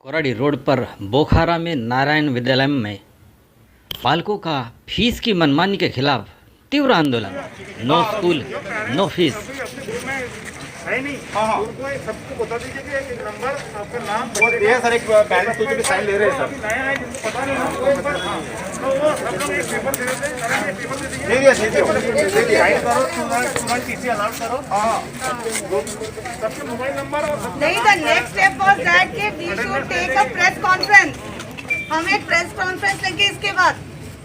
Koradi road पर बोखारा में नारायण विद्यालय में पालकों का फीस की मनमानी के खिलाफ तीव्र आंदोलन। No school no fees. है नहीं। हाँ उनको सबको बता दीजिए कि एक नंबर आपका नाम वो दिया सर, एक बैलेंस तो भी साइन ले रहे हैं सर। नया है जिनको पता नहीं उनको एक बार तो वो सब लोग एक पेपर दे देते हैं, एक पेपर दे दीजिए। दे दिया साइन करो, तुरंत टीसी अलाउड करो। हाँ सबके मोबाइल नंबर और नहीं, the next step was that कि we should take a press conference. हम एक प्रेस कॉन्फ्रेंस लेंगे इसके बाद,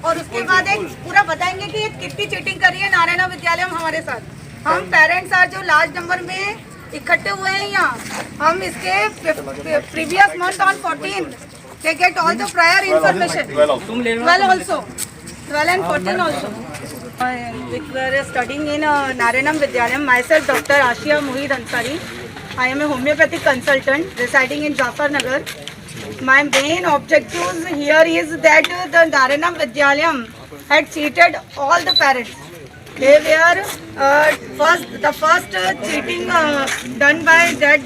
और उसके बाद एक पूरा बताएंगे कि ये कितनी चीटिंग करी है नारायण विद्यालय में हमारे साथ। हम पेरेंट्स आज जो लार्ज नंबर में इकट्ठे हुए हैं यहाँ, हम इसके previous month on 14 they get all the prior information. 12 also. 12 and 14 also. We were studying in Narayanam Vidyalayam. Myself, Dr. Ashia Muhid Ansari. I am a homeopathic consultant residing in Jafar Nagar. My main objective here is that the Narayanam Vidyalayam had cheated all the parents. They were the first cheating done by that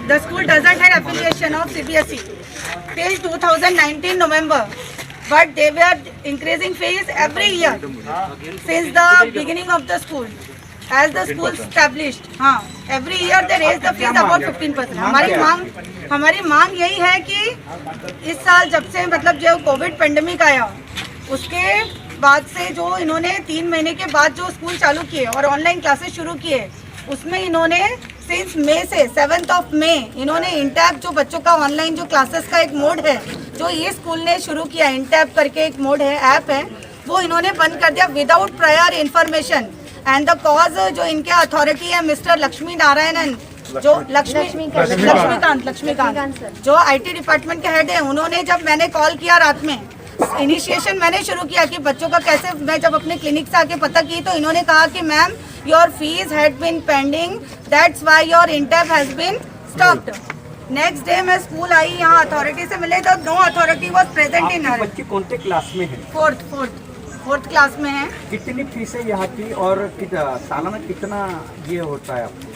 the school doesn't have affiliation of CBSE till 2019 November, but they were increasing fees every year since the beginning of the school. As the school established, every year they raise the fees about 15%. हमारी मांग यही है कि इस साल जब से मतलब जो कोविड पेंडेमिक आया उसके बाद से जो इन्होंने 3 महीने के बाद जो स्कूल चालू किए और ऑनलाइन क्लासेस शुरू किए, उसमें इन्होंने सिंस मई से 7th of May इन्होंने इंटैप जो बच्चों का ऑनलाइन जो क्लासेस का एक मोड है जो ये स्कूल ने शुरू किया, इंटैप करके एक मोड है, ऐप है, वो इन्होंने बंद कर दिया without prior information. And the cause जो इनके अथॉरिटी है मिस्टर लक्ष्मी नारायणन, जो लक्ष्मीकांत जो IT डिपार्टमेंट के हेड है, उन्होंने जब मैंने कॉल किया रात में, इनिशिएशन मैंने शुरू किया कि बच्चों का कैसे, मैं जब अपने क्लिनिक से आके पता की तो इन्होंने कहा कि ma'am your fees had been pending, that's why your इंटैप has been stopped. Next day मैं स्कूल आई, यहाँ अथॉरिटी से मिले तो no authority was present in Narayan. बच्चे कौन से क्लास में है? फोर्थ क्लास में है। कितनी फीस है यहाँ की और सालाना कितना ये होता है आपको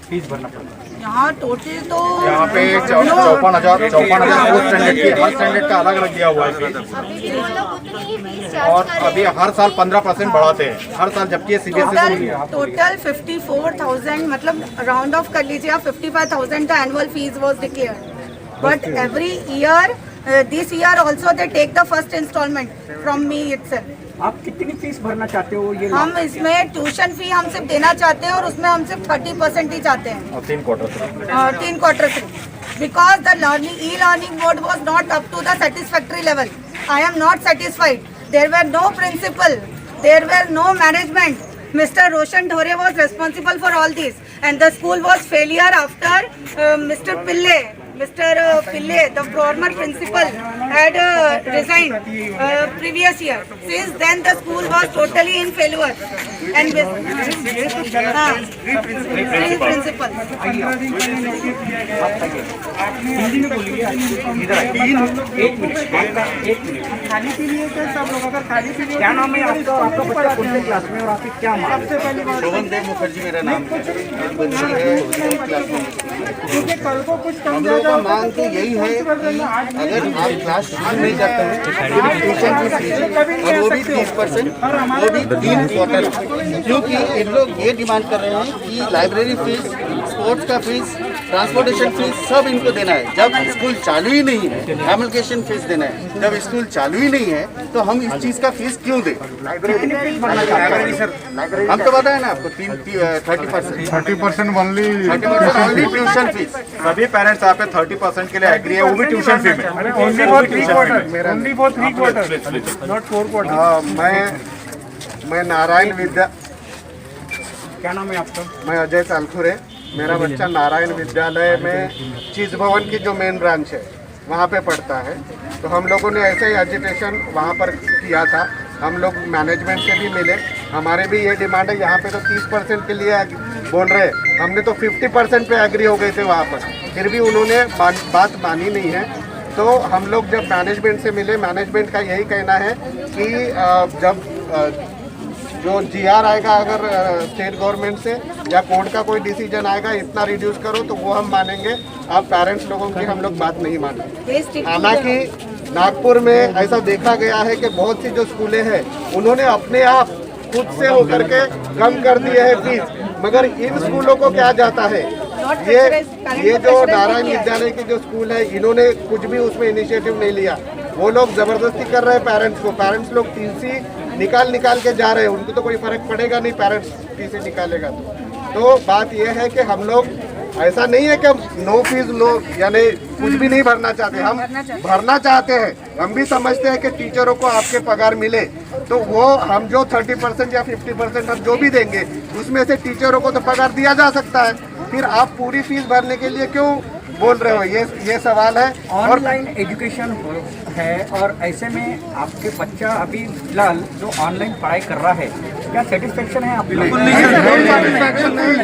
फीस भरना पड़ता है? यहाँ टोटल तो यहाँ पे 54,000 हर स्टैंडर्ड का अलग अलग दिया हुआ है। और अभी हर साल 15% बढ़ाते हैं हर साल, जबकि CBSE टोटल 54,000 मतलब राउंड ऑफ कर लीजिए आप, 55,000 का annual fees was declared, but every year this year also they take the first installment from me itself. आप कितनी फीस भरना चाहते हो? ये हम इसमें ट्यूशन फी हम सिर्फ देना चाहते हैं और उसमें हम सिर्फ 30% ही चाहते हैं, और 3 क्वार्टर से, because the learning mode was not up to the satisfactory level. I am not satisfied. There were no principal, there were no management. Mr. Roshan Dhore was responsible for all this, and the school was failure after Mr. Pille, the former principal, had resigned previous year. Since then, the school was totally in failure. And three principals. खाने के लिए तो सब लोग अगर खाने के लिए क्या नाम है आपका? आपका बच्चा कौन से क्लास में और आपकी क्या मांग? सबसे पहली बात शोभनदेव मुखर्जी मेरा नाम है। कल को कुछ कम का मांग तो यही है कि अगर आप क्लास नहीं जाते हैं ट्यूशन फीस लीजिए, और वो भी 30%, वो भी 3 क्वार्टर, क्योंकि इन लोग ये डिमांड कर रहे हैं कि लाइब्रेरी फीस, स्पोर्ट्स का फीस, ट्रांसपोर्टेशन फीस सब इनको देना है। जब स्कूल चालू ही नहीं है, एप्लीकेशन फीस देना है, जब स्कूल चालू ही नहीं है तो हम इस चीज़ का फीस क्यों दें? लाइब्रेरी सर, हम तो बताए ना आपको 30% ओनली ट्यूशन फीस। सभी पेरेंट्स यहाँ पे 30% के लिए एग्री है, वो भी ट्यूशन फी में। Only for 3 quarter, not 4 quarter. मैं नारायण विद्या, क्या नाम है आपका? मैं अजय तालखुरे। मेरा बच्चा नारायण विद्यालय में चीज भवन की जो मेन ब्रांच है वहाँ पे पढ़ता है। तो हम लोगों ने ऐसे ही एजिटेशन वहाँ पर किया था, हम लोग मैनेजमेंट से भी मिले, हमारे भी ये डिमांड है। यहाँ पे तो 30% के लिए बोल रहे, हमने तो 50% पे एग्री हो गए थे वहाँ पर, फिर भी उन्होंने बात मानी नहीं है। तो हम लोग जब मैनेजमेंट से मिले, मैनेजमेंट का यही कहना है कि जब जो जीआर आएगा अगर स्टेट गवर्नमेंट से या कोर्ट का कोई डिसीजन आएगा इतना रिड्यूस करो तो वो हम मानेंगे। आप पेरेंट्स लोगों की हम लोग बात नहीं मानेंगे। हालांकि नागपुर में ऐसा देखा गया है कि बहुत सी जो स्कूलें हैं उन्होंने अपने आप खुद से होकर के कम कर दिए है फीस, मगर इन स्कूलों को क्या जाता है, ये जो नारायण विद्यालय की जो स्कूल है इन्होंने कुछ भी उसमें इनिशिएटिव नहीं लिया। वो लोग जबरदस्ती कर रहे हैं पेरेंट्स को। पेरेंट्स लोग टीसी निकाल के जा रहे हैं, उनको तो कोई फर्क पड़ेगा नहीं पेरेंट्स टीसी निकालेगा तो बात ये है कि हम लोग ऐसा नहीं है कि हम नो फीस लो यानी कुछ भी नहीं भरना चाहते, हम भरना चाहते हैं। हम भी समझते हैं कि टीचरों को आपके पगार मिले तो वो हम जो 30% या 50% हम जो भी देंगे उसमें से टीचरों को तो पगार दिया जा सकता है। फिर आप पूरी फीस भरने के लिए क्यों बोल रहे हो, ये सवाल है। ऑनलाइन एजुकेशन है और ऐसे में आपके बच्चा अभी फिलहाल जो ऑनलाइन पढ़ाई कर रहा है क्या सेटिस्फेक्शन है आप लोग? सेटिस्फेक्शन नहीं,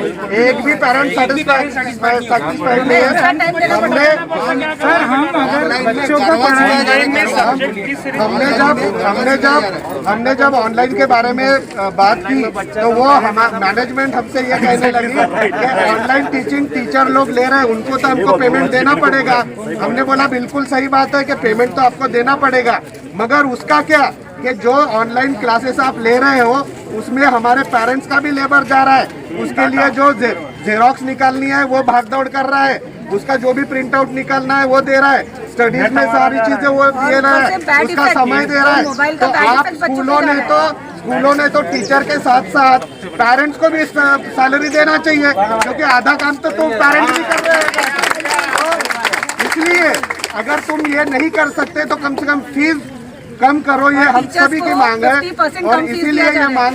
एक भी पेरेंट सेटिस्फाइड नहीं है। हमने जब ऑनलाइन के बारे में बात की तो वो मैनेजमेंट हमसे ये कहने लगी कि ऑनलाइन टीचिंग टीचर लोग ले रहे हैं उनको तो हमको पेमेंट देना पड़ेगा। हमने बोला बिल्कुल सही बात है कि पेमेंट तो आपको देना पड़ेगा, मगर उसका क्या कि जो ऑनलाइन क्लासेस आप ले रहे हो उसमें हमारे पेरेंट्स का भी लेबर जा रहा है। उसके लिए जो जेरोक्स निकालनी है वो भाग दौड़ कर रहा है, उसका जो भी प्रिंट आउट निकालना है वो दे रहा है, स्टडीज में सारी चीजें वो दे रहा है, उसका समय दे रहा है। तो आप स्कूलों ने तो टीचर के साथ साथ पेरेंट्स को भी सैलरी देना चाहिए, क्योंकि आधा काम तो तुम पेरेंट्स भी कर रहे हैं। इसलिए अगर तुम ये नहीं कर सकते तो कम से कम फीस कम करो, ये हम सभी की मांग है और इसीलिए ये मांग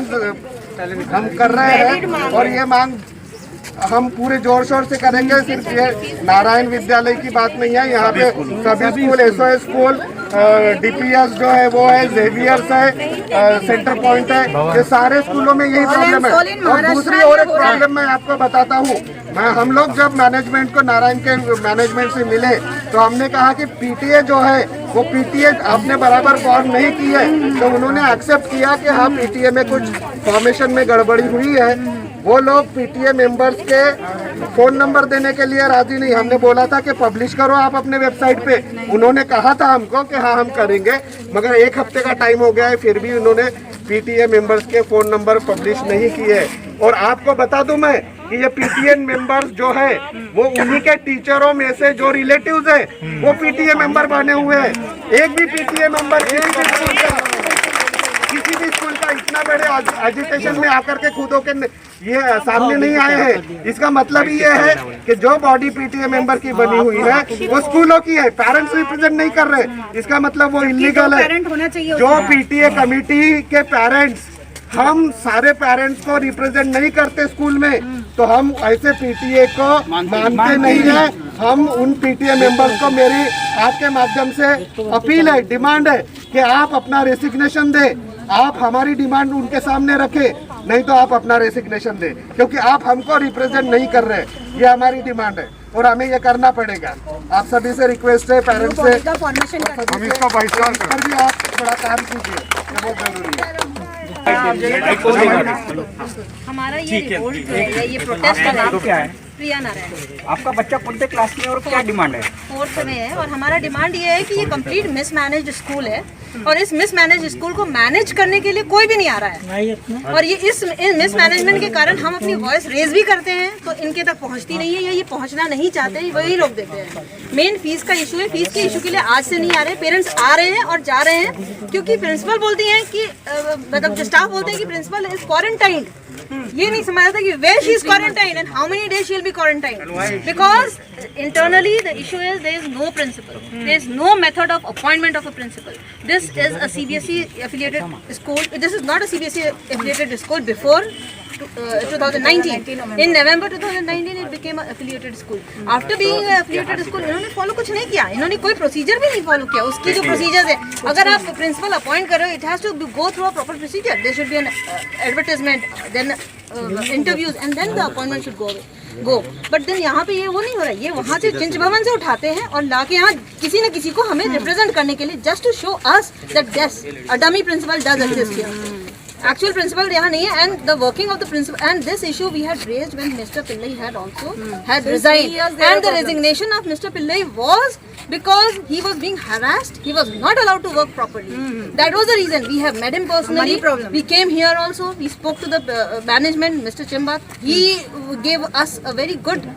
हम कर रहे हैं और ये मांग हम पूरे जोर शोर से करेंगे। सिर्फ ये नारायण विद्यालय की बात नहीं है, यहाँ पे सभी स्कूल, एसओएस स्कूल, डीपीएस जो है वो है, जेवियर्स है, सेंटर पॉइंट है, ये सारे स्कूलों में यही प्रॉब्लम है। और दूसरी और एक प्रॉब्लम मैं आपको बताता हूँ, हम लोग जब मैनेजमेंट को नारायण के मैनेजमेंट से मिले तो हमने कहा कि पीटीए जो है वो पीटीए आपने बराबर फॉर्म नहीं की है, तो उन्होंने एक्सेप्ट किया कि हाँ पीटीए में कुछ फॉर्मेशन में गड़बड़ी हुई है। वो लोग पीटीए मेंबर्स के फोन नंबर देने के लिए राजी नहीं। हमने बोला था कि पब्लिश करो आप अपने वेबसाइट पे, उन्होंने कहा था हमको कि हाँ हम करेंगे, मगर 1 हफ्ते का टाइम हो गया है फिर भी उन्होंने पीटीए मेंबर्स के फोन नंबर पब्लिश नहीं किए। और आपको बता दूं मैं कि ये पीटीए मेंबर्स जो है वो उन्हीं के टीचरों में से जो रिलेटिव्स है वो पीटीए मेंबर बने हुए हैं। एक भी पीटीए मेंबर किसी भी स्कूल का इतना बड़े एजुटेशन में आकर के खुद होकर ये सामने नहीं आए हैं। इसका मतलब ये है कि जो बॉडी पीटीए मेंबर की बनी हुई है वो स्कूलों की है, पेरेंट्स रिप्रेजेंट नहीं कर रहे। इसका मतलब वो इलीगल है। जो पीटीए कमेटी के पेरेंट्स, हम सारे पेरेंट्स को रिप्रेजेंट नहीं करते स्कूल में, तो हम ऐसे पीटीए को मानते नहीं है। हम उन पीटीए मेंबर्स को मेरी आपके माध्यम से अपील है, डिमांड है कि आप अपना रेसिग्नेशन दें। आप हमारी डिमांड उनके सामने रखें, नहीं तो आप अपना रेसिग्नेशन दें, क्योंकि आप हमको रिप्रेजेंट नहीं कर रहे। ये हमारी डिमांड है और हमें ये करना पड़ेगा। आप सभी से रिक्वेस्ट है, पेरेंट्स से, हम इसका बहिष्कार कर भी आप थोड़ा काम कीजिए, ये बहुत जरूरी है। हमारा ये रिवोल्ट है, ये प्रोटेस्ट का नाम क्या है? प्रिया नारायण। आपका बच्चा कौन से क्लास में और क्या डिमांड है? 4th में है और हमारा डिमांड ये है कि ये कंप्लीट मिसमैनेज्ड स्कूल है और इस मिसमैनेज्ड स्कूल को मैनेज करने के लिए कोई भी नहीं आ रहा है और ये इस मिसमैनेजमेंट के कारण हम अपनी वॉइस रेज भी करते हैं तो इनके तक पहुंचती नहीं है या ये पहुंचना नहीं चाहते, वही रोक देते हैं। मेन फीस का इशू है, फीस के इशू के लिए आज से नहीं आ रहे, पेरेंट्स आ रहे हैं और जा रहे हैं, क्योंकि प्रिंसिपल बोलती हैं कि मतलब जो स्टाफ बोलते हैं कि प्रिंसिपल इज क्वारंटाइंड। ये नहीं समझ आता कि where she is quarantined and how many days she will be quarantined, because internally the issue is there is no principal, there is no method of appointment of a principal. This is a CBSE affiliated school, this is not a CBSE affiliated school before 2019. In November 2019 it became an affiliated school. After being an affiliated school इन्होंने follow कुछ नहीं किया, इन्होंने कोई procedure भी नहीं follow किया। उसकी जो प्रोसीजर्स है, अगर आप प्रिंसिपल अपॉइंट कर रहे हो, it has to go through a proper procedure. There should be an advertisement, then interviews and then the appointment should go. But then यहाँ पे ये वो नहीं हो रहा है, ये वहाँ से चिंच भवन से उठाते हैं और लाके यहाँ किसी न किसी को हमें रिप्रेजेंट करने के लिए, just to show us that yes a dummy principal does exist here. Actual principal यहाँ नहीं है, and the working of the principal, and this issue we had raised when Mr. Pillai had also had resigned, and the resignation of Mr. Pillai was because he was being harassed. He was not allowed to work properly. That was the reason. We have met him personally. We came here also. We spoke to the management, Mr. Chimbat. He gave us a very good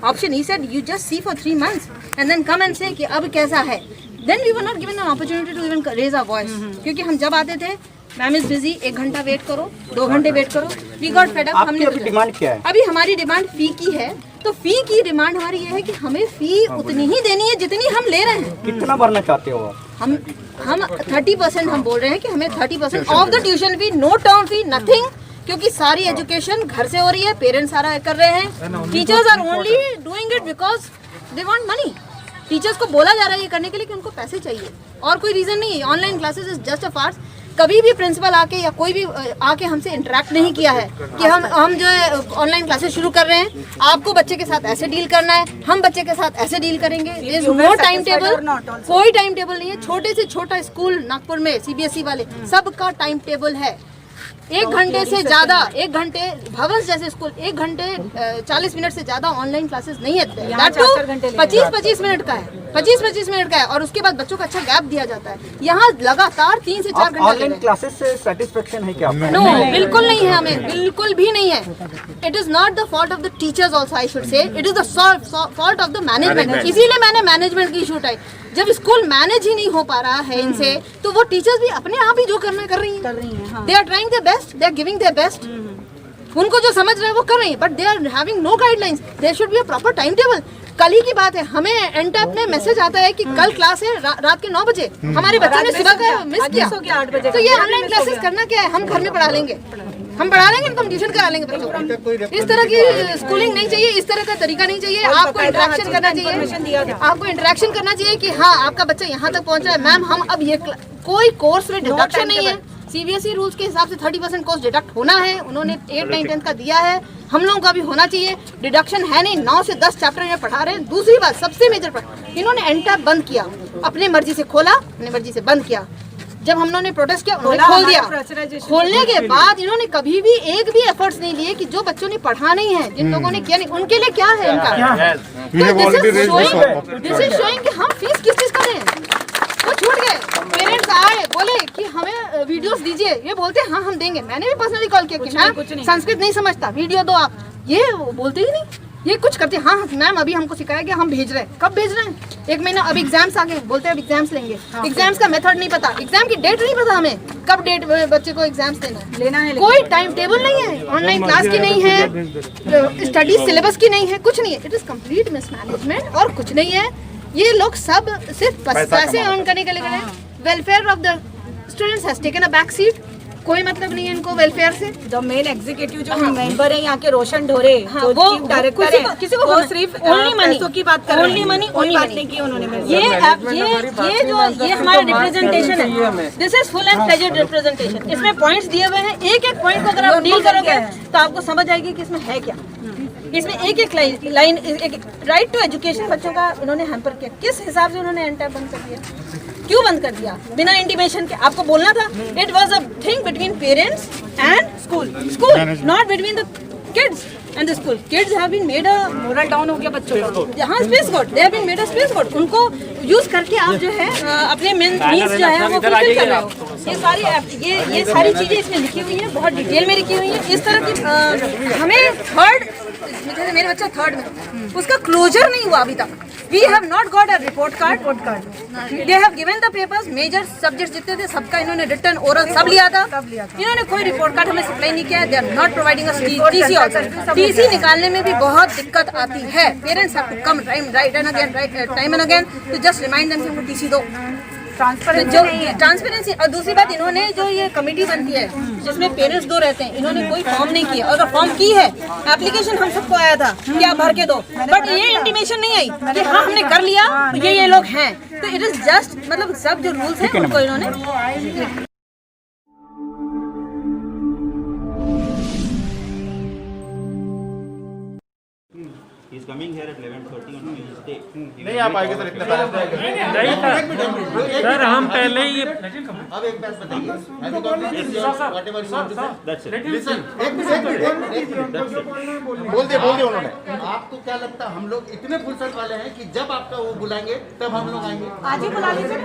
option. He said, you just see for 3 months and then come and say कि अब कैसा है. Then we were not given an opportunity to even raise our voice. क्योंकि हम जब आते थे, ma'am is busy, 1 घंटा वेट करो, 2 घंटे वेट करो. We got fed up. हमने आपकी डिमांड क्या है? अभी हमारी डिमांड फी की है. तो फी की डिमांड हमारी ये है कि हमें फी उतनी ही देनी है जितनी हम ले रहे हैं. कितना भरना चाहते हो आप? हम 30% हम बोल रहे हैं कि हमें 30% off the tuition fee, no term fee, nothing. क्योंकि सारी एजुकेशन घर से हो रही है, पेरेंट्स सारा कर रहे हैं. Teachers are only doing it because they want money. Teachers को बोला जा रहा है ये करने के लिए कि उनको पैसे चाहिए, और कोई रीजन नहीं है. Online classes is just a farce. कभी भी प्रिंसिपल आके या कोई भी आके हमसे इंटरेक्ट नहीं किया है कि हम जो है ऑनलाइन क्लासेस शुरू कर रहे हैं, आपको बच्चे के साथ ऐसे डील करना है, हम बच्चे के साथ ऐसे डील करेंगे. नो टाइम टेबल, कोई टाइम टेबल नहीं है. छोटे से छोटा स्कूल नागपुर में CBSE वाले सबका टाइम टेबल है. 1 घंटे से ज्यादा, 1 घंटे भवन जैसे स्कूल 1 घंटे 40 मिनट से ज्यादा ऑनलाइन क्लासेस नहीं है. 25-25 मिनट का है, 25-25 मिनट का है, और उसके बाद बच्चों को अच्छा गैप दिया जाता है. यहाँ लगातार 3 से 4 घंटे. ऑनलाइन क्लासेस से सेटिस्फेक्शन है क्या? नो, बिल्कुल नहीं है, हमें बिल्कुल भी नहीं है. It is not the fault of the teachers also, I should say it is the fault of the management. इसीलिए मैंने मैनेजमेंट की इशू उठाई. जब स्कूल मैनेज ही नहीं हो पा रहा है इनसे, तो वो टीचर्स भी अपने आप ही जो करना कर रही हैं. They are trying their best, they are giving their best. उनको जो समझ रहे हैं वो कर रही है, but they are having no guidelines. There should be a proper time table. कल ही की बात है, हमें एनटैप में मैसेज आता है कि कल क्लास है रात के 9 बजे. हमारे बच्चों ने सुबह का मिस किया, 8 बजे. तो ये ऑनलाइन क्लासेस करना क्या है? हम घर में पढ़ा लेंगे, हम पढ़ा लेंगे, तो हम ट्यूशन करा लेंगे बच्चों को. इस तरह की स्कूलिंग नहीं चाहिए, इस तरह का तरीका नहीं चाहिए. आपको इंटरेक्शन करना चाहिए, आपको इंटरेक्शन करना चाहिए कि हाँ आपका बच्चा यहाँ तक पहुँचा है. मैम हम अब ये कोई कोर्स में डिडक्शन नहीं है. CBSE रूल्स के हिसाब से 30% कोर्स डिडक्ट होना है. उन्होंने 8, 9, 10 का दिया है, हम लोगों का भी होना चाहिए. डिडक्शन है नहीं. 9 से 10 चैप्टर में पढ़ा रहे हैं. दूसरी बात सबसे मेजर बात, इन्होंने एनटैप बंद किया. अपने मर्जी से खोला, अपने मर्जी से बंद किया. जब हम लोगों ने प्रोटेस्ट किया, उन्होंने खोल दिया. खोलने के बाद इन्होंने कभी भी एक भी एफर्ट्स नहीं लिए कि जो बच्चों ने पढ़ा नहीं है, जिन लोगों ने किया नहीं, उनके लिए क्या है इनका. दिस इज शोइंग कि हम फीस किस चीज का दें. वो छूट गए. पेरेंट्स आए, बोले कि हमें वीडियोस दीजिए. ये बोलते हैं हाँ हम देंगे. मैंने भी पर्सनली कॉल किया कि मैम संस्कृत नहीं समझता, वीडियो दो आप. ये बोलते ही नहीं, ये कुछ करते. हाँ मैम अभी हमको सिखाया गया, हम भेज रहे हैं. कब भेज रहे हैं? 1 महीना. अब एग्जाम्स आ गए, बोलते हैं अब एग्जाम्स लेंगे. एग्जाम्स का मेथड नहीं पता, एग्जाम की डेट नहीं पता हमें, कब डेट बच्चे को एग्जाम्स लेना है. कोई टाइम टेबल नहीं है, ऑनलाइन क्लास की नहीं है, स्टडी सिलेबस की नहीं है, कुछ नहीं है. इट इज कंप्लीट मिसमैनेजमेंट और कुछ नहीं है. ये लोग सब सिर्फ पैसे अर्न करने के लिए गए. Welfare of the students has taken a back seat. कोई मतलब नहीं है इनको वेलफेयर से. जो मेन एग्जीक्यूटिव जो मेंबर है यहाँ के रोशन ढोरे, वो चीफ डायरेक्टर है, किसी को वो सिर्फ ओनली मनी की बात कर रहे हैं. ओनली मनी, कोई बात नहीं की उन्होंने. ये हमारा रिप्रेजेंटेशन है. This is full and pleasure representation. इसमें पॉइंट्स दिए हुए हैं. एक एक पॉइंट को अगर आप डील करोगे तो आपको समझ आएगी कि इसमें है क्या. इसमें एक एक लाइन राइट टू एजुकेशन बच्चों का उन्होंने हैम्पर किया. किस हिसाब से उन्होंने एनटैप बंद कर दिया? क्यों बंद कर दिया? बिना इंटीमेशन के. आपको बोलना था. It was a thing between parents and school, not between the kids and the school. Kids have been made a morale down हो गया बच्चों का. हाँ space code, they have been made a space code. उनको use करके आप जो है अपने मीन्स जो है वो फुलफिल कर रहे हो. ये सारी चीजें इसमें लिखी हुई है, बहुत डिटेल में लिखी हुई है. इस तरह की हमें थर्ड, मेरे बच्चा 3rd में, उसका क्लोजर नहीं हुआ अभी तक. We have not got a report card. They have given the papers. Major subject जितने थे सबका इन्होंने रिटर्न ओरल सब लिया था. इन्होंने कोई रिपोर्ट कार्ड हमें सप्लाई नहीं किया. They are not providing us TC also. TC निकालने में भी बहुत दिक्कत आती है. Parents have to come time and again to just remind them कि हमको टीसी दो. ट्रांसपेरेंसी. और दूसरी बात, इन्होंने जो ये कमेटी बनती है जिसमें पेरेंट्स 2 रहते हैं, इन्होंने कोई फॉर्म नहीं किया. अगर फॉर्म की है, एप्लीकेशन हम सबको आया था कि आप भर के दो, बट ये इंटीमेशन नहीं आई कि हाँ हमने कर लिया, ये लोग हैं. तो इट इज जस्ट मतलब सब जो रूल्स हैं उनको इन्होंने coming here at 11:30 on Tuesday. नहीं आ पाएंगे सर, इतने बैलेंस रहेगा। सर हम पहले ही अब एक बात बताइए, whatever you want to say. That's it. Listen, एक मिनट बोल दिए उन्होंने। आपको क्या लगता है हम लोग इतने फुर्सत वाले हैं कि जब आपका वो बुलाएंगे तब हम लोग आएंगे? आज ही बुला लीजिए।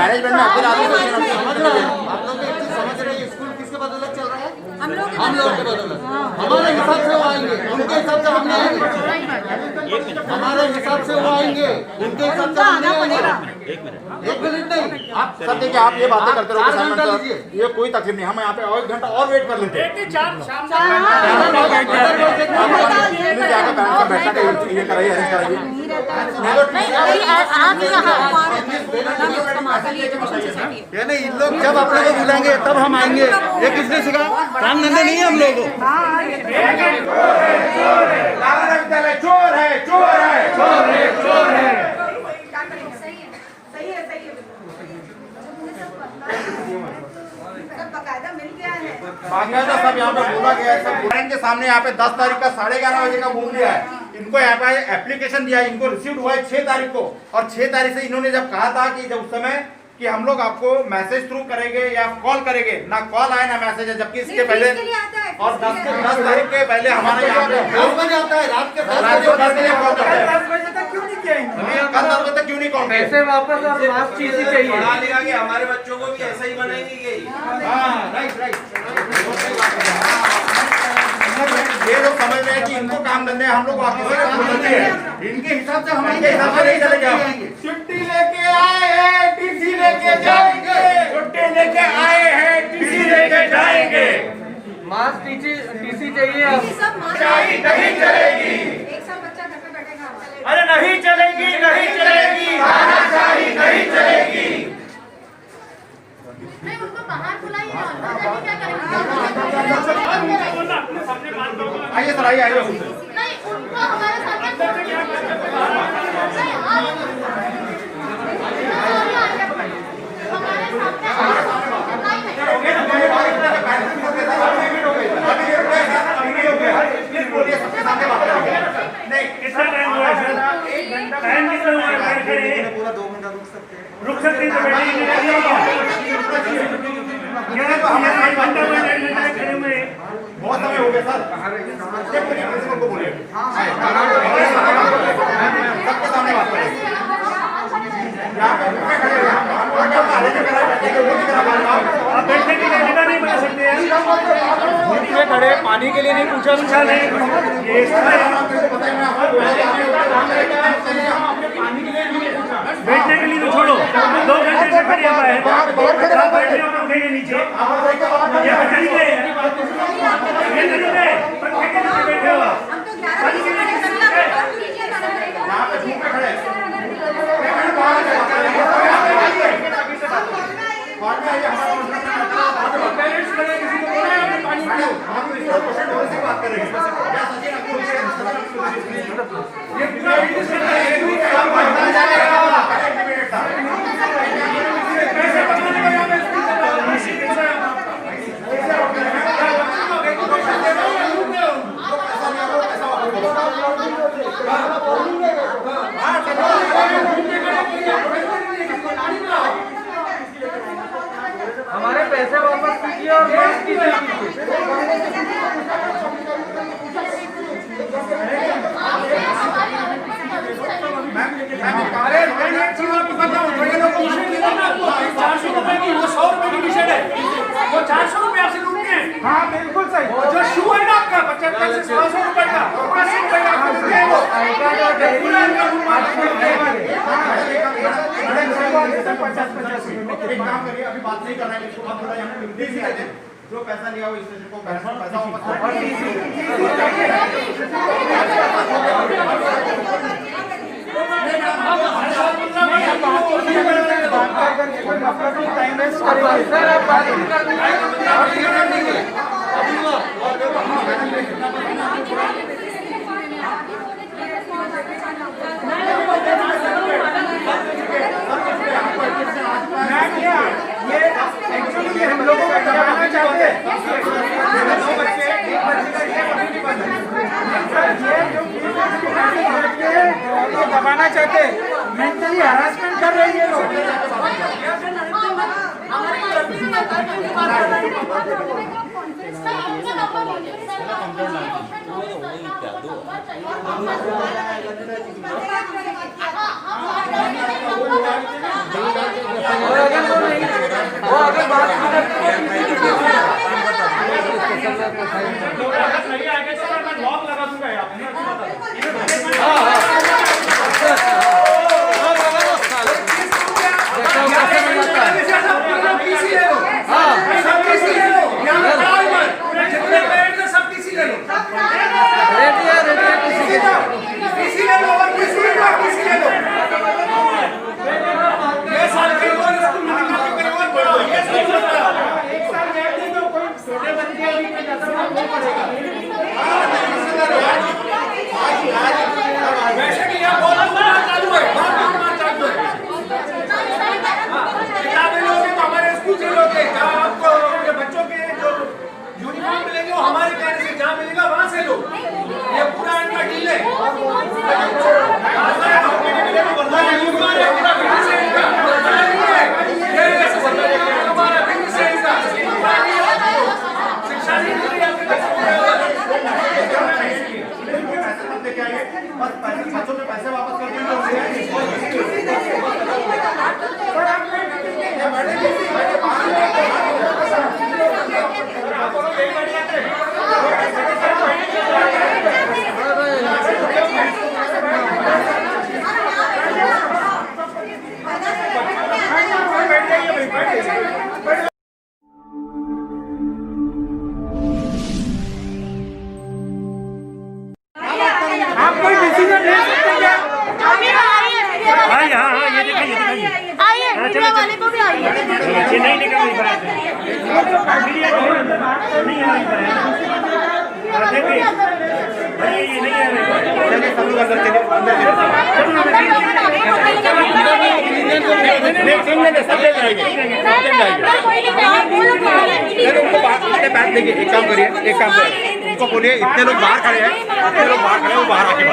मैनेजमेंट में आपके समझ रहे हैं आप लोग एक चीज समझ रहे हैं, स्कूल किसके बदौलत चल रहा है? हम लोग के बदौलत। हमारे हिसाब से वो आएंगे, उनके हिसाब से हम नहीं आएंगे। हमारे हिसाब से वो आएंगे, उनके हिसाब से हम नहीं आएंगे। एक मिनट नहीं, आप सर देखिए, आप ये बातें करते रहो, 4 घंटा लीजिए। ये कोई तकलीफ नहीं, हम यहाँ पे और 1 घंटा और वेट कर लेते हैं। ये कराइए, अरेंज कराइए। ये नहीं, इन लोग जब आप लोग को बुलाएंगे तब हम आएंगे। ये किसने सिखाया? काम धंधा नहीं है हम लोगों को। चोर है, चोर है, चोर है, चोर है। बाकायदा सब यहाँ पे बोला गया है, सब बैंक के सामने यहाँ पे 10 तारीख का 11:30 बजे का बोल दिया है। इनको यहाँ पे एप्लीकेशन दिया है, इनको रिसीव हुआ है 6 तारीख को, और 6 तारीख से इन्होंने जब कहा था कि जब उस समय कि हम लोग आपको मैसेज थ्रू करेंगे या कॉल करेंगे, ना कॉल आया ना मैसेज है, जबकि इसके पहले और 10 तारीख के पहले हमारे यहाँ पे 10 बजे आता है, रात के 10 बजे कॉल करते हैं। 10 बजे तक क्यों नहीं किया इन्होंने? कल 10 बजे तक क्यों नहीं कॉल किया? पैसे वापस और मास्क चीज ही चाहिए। पढ़ा लिखा के हमारे बच्चों को भी ऐसा ही बनाएंगे गई। हाँ, ये लोग समझ रहे हैं कि इनको काम धंधे, हम लोग वापस इनके हिसाब से हम इनके हिसाब से नहीं चले जाएंगे। छुट्टी लेके आए हैं, टीसी लेके जाएंगे। छुट्टी लेके आए हैं, टीसी लेके जाएंगे। मास्क टीसी चाहिए। शाही नहीं चलेगी, अरे नहीं चलेगी, नहीं चलेगी, शाही नहीं चलेगी। उनको बाहर बुलाइए, क्या करेंगे? आइए सर, आइए। नहीं, उनको हमारे रुक सकते बहुत समय हो गया सर, प्रिंसिपल को बोलिए, सबके सामने बात करें। आप बैठने के लिए जगह नहीं बना सकते हैं, खड़े पानी के लिए नहीं पूछा नहीं। बैठने के लिए तो छोड़ो, 2 घंटे से खड़े बैठे नीचे बैठे हो। हमारे पैसे वापस कीजिए और मास्क कीजिए। हाँ बिल्कुल सही, जो शू है ना आपका 75 से 100 रुपए का, पूरा सिंह भाई आपको एक काम करिए, अभी बात नहीं करना है, इसको आप थोड़ा यहाँ पे दे दीजिए, जो पैसा लिया हो स्टेशन को पैसा टाइम वेस्ट करेंगे सर, आप बात ये एक्चुअली हम लोगों का जमाना चाहते हैं। दबाना चाहते हैं, मेंटली हरासमेंट कर रही है लोग। पैसे वापस कर आप कोई डिसीजन ले सकते हैं क्या? हाँ ये दिखाइए आइए मीडिया वाले को भी आइए। ये नहीं निकल नहीं पा एक काम करिए, उनको बोलिए इतने लोग बाहर खड़े हैं, वो बाहर आके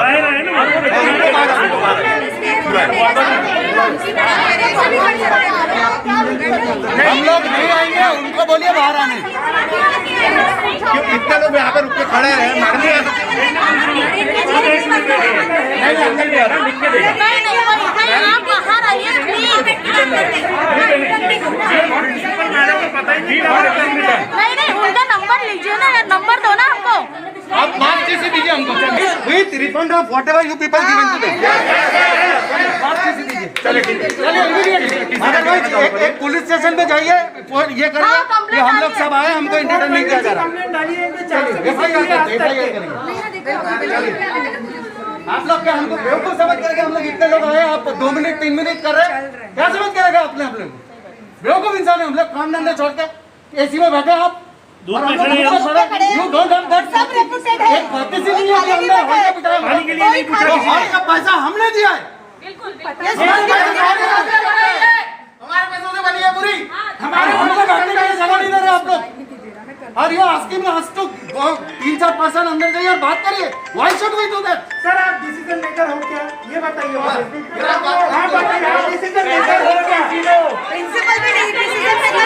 हम लोग नहीं आएंगे, उनको बोलिए बाहर आने। क्यों इतने लोग यहाँ पे रुक के खड़े हैं, मारने आप बाहर आइए नहीं उनका नंबर लीजिए ना यार, नंबर दो ना हमको। आप मार्क्स जैसे दीजिए हमको with refund of whatever you people given to them. Marks जैसे दीजिए। चलिए ठीक है, चलिए अदरवाइज एक पुलिस स्टेशन पे जाइए, ये करिए कि हम लोग सब आए, हमको इंटरटेन नहीं किया जा रहा। आप लोग क्या हमको बेवकूफ समझ करके हम लोग इतने लोग आए, आप 2 मिनट 3 मिनट कर रहे हैं, क्या समझ करेगा आपने? हम लोग बेवकूफ इंसान है, हम लोग काम धंधे छोड़ के एसी में बैठे आप और हम लोग यू डोंट हैव दैट सब रेपुटेड है। एक बात नहीं है कि हमने हॉल का बिठाया, पानी के लिए नहीं पूछा, हॉल का पैसा हमने दिया है। बिल्कुल हमारे पैसों से बनी है पूरी, हमारे हमको बैठने के लिए जगह नहीं दे रहे आप लोग। और ये आस्किंग अस टू 3-4 पर्सन अंदर जाइए और बात करिए। Why should we do that? Sir आप डिसीजन मेकर हो क्या, ये बताइए। आप बताइए, आप डिसीजन मेकर हो क्या? प्रिंसिपल भी नहीं डिसीजन मेकर